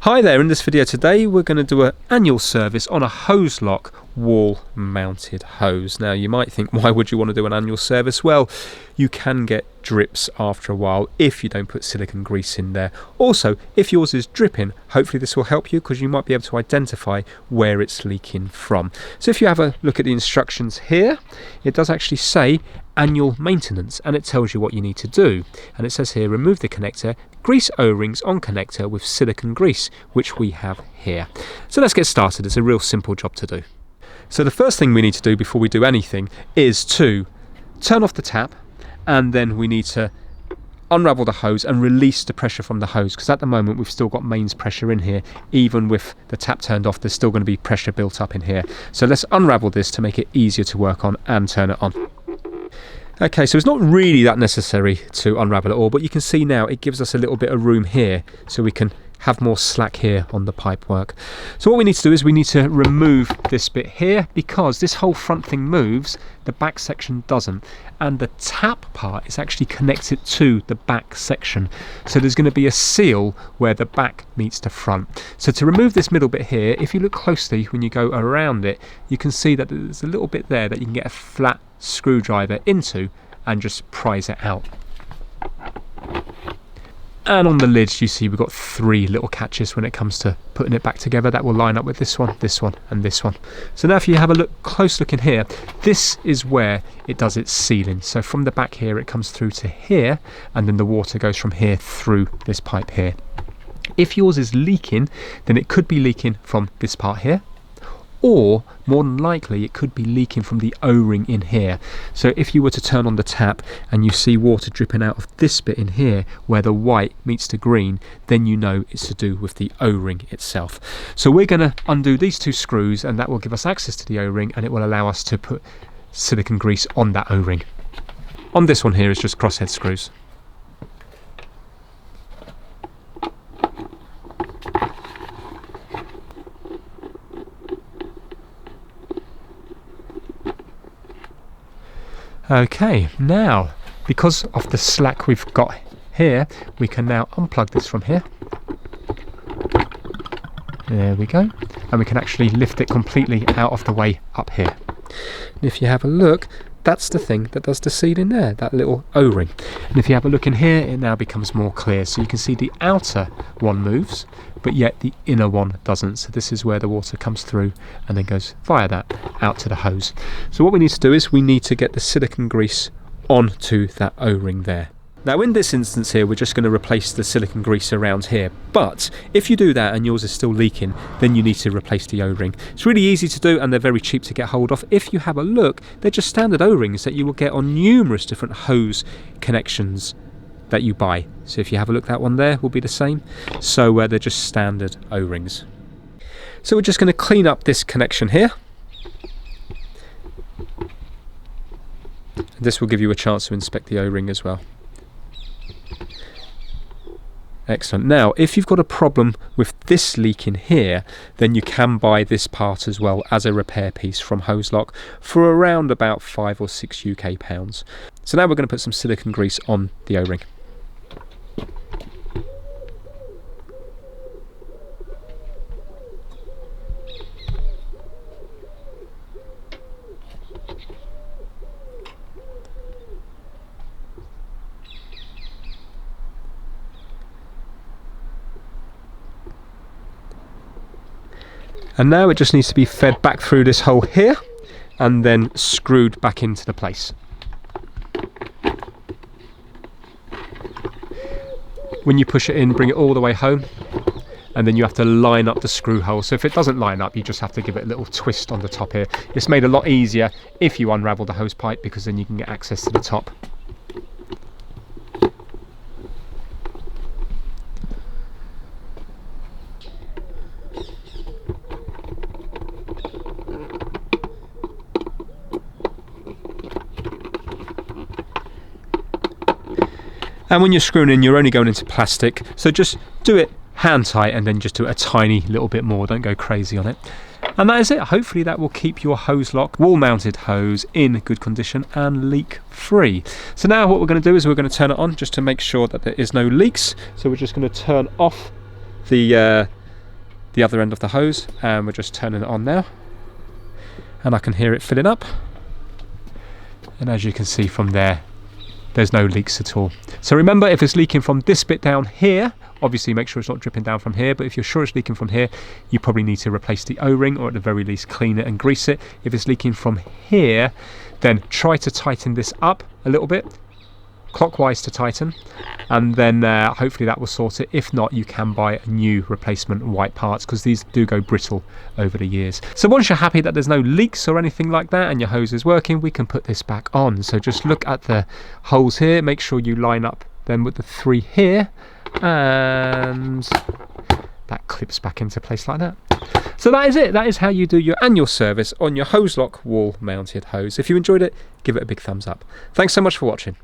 Hi there, in this video today we're going to do an annual service on a Hozelock wall mounted hose. Now you might think, why would you want to do an annual service? Well, you can get drips after a while if you don't put silicone grease in there. Also, if yours is dripping, hopefully this will help you because you might be able to identify where it's leaking from. So if you have a look at the instructions here, it does actually say annual maintenance and it tells you what you need to do. And it says here, remove the connector, grease O-rings on connector with silicone grease, which we have here. So let's get started. It's a real simple job to do. So the first thing we need to do before we do anything is to turn off the tap, and then we need to unravel the hose and release the pressure from the hose, because at the moment we've still got mains pressure in here. Even with the tap turned off, there's still going to be pressure built up in here. So let's unravel this to make it easier to work on and turn it on. Okay, so it's not really that necessary to unravel it all, but you can see now it gives us a little bit of room here so we can have more slack here on the pipe work. So what we need to do is we need to remove this bit here, because this whole front thing moves, the back section doesn't, and the tap part is actually connected to the back section. So there's going to be a seal where the back meets the front. So to remove this middle bit here, if you look closely when you go around it, you can see that there's a little bit there that you can get a flat screwdriver into and just prise it out. And on the lids you see we've got 3 little catches when it comes to putting it back together. That will line up with this one, and this one. So now if you have a close look in here, this is where it does its sealing. So from the back here it comes through to here, and then the water goes from here through this pipe here. If yours is leaking, then it could be leaking from this part here, or more than likely it could be leaking from the O-ring in here. So if you were to turn on the tap and you see water dripping out of this bit in here where the white meets the green, then you know it's to do with the O-ring itself. So we're going to undo these 2 screws, and that will give us access to the O-ring, and it will allow us to put silicone grease on that O-ring. On this one here is just crosshead screws. Okay, now because of the slack we've got here, we can now unplug this from here. There we go. And we can actually lift it completely out of the way up here. And if you have a look, that's the thing that does the sealing there, that little O-ring. And if you have a look in here, it now becomes more clear. So you can see the outer one moves, but yet the inner one doesn't. So this is where the water comes through and then goes via that out to the hose. So what we need to do is we need to get the silicone grease onto that O-ring there. Now in this instance here, we're just going to replace the silicone grease around here, but if you do that and yours is still leaking, then you need to replace the O-ring. It's really easy to do and they're very cheap to get hold of. If you have a look, they're just standard O-rings that you will get on numerous different hose connections that you buy. So if you have a look, that one there will be the same. So they're just standard O-rings. So we're just going to clean up this connection here. This will give you a chance to inspect the O-ring as well. Excellent. Now, if you've got a problem with this leak in here, then you can buy this part as well as a repair piece from Hozelock for around about 5 or 6 UK pounds. So now we're going to put some silicone grease on the O-ring. And now it just needs to be fed back through this hole here and then screwed back into the place. When you push it in, bring it all the way home, and then you have to line up the screw hole. So if it doesn't line up, you just have to give it a little twist on the top here. It's made a lot easier if you unravel the hose pipe, because then you can get access to the top. And when you're screwing in, you're only going into plastic, so just do it hand tight and then just do it a tiny little bit more, don't go crazy on it. And that is it. Hopefully that will keep your Hozelock wall mounted hose in good condition and leak free. So now what we're going to do is we're going to turn it on just to make sure that there is no leaks. So we're just going to turn off the the other end of the hose, and we're just turning it on now, and I can hear it filling up, and as you can see from there, there's no leaks at all. So remember, if it's leaking from this bit down here, obviously make sure it's not dripping down from here, but if you're sure it's leaking from here, you probably need to replace the O-ring, or at the very least clean it and grease it. If it's leaking from here, then try to tighten this up a little bit, clockwise to tighten, and then hopefully that will sort it. If not, you can buy a new replacement white parts, because these do go brittle over the years. So once you're happy that there's no leaks or anything like that and your hose is working, we can put this back on. So just look at the holes here, make sure you line up them with the 3 here, and that clips back into place like that. So that is it. That is how you do your annual service on your Hozelock wall mounted hose. If you enjoyed it, give it a big thumbs up. Thanks so much for watching.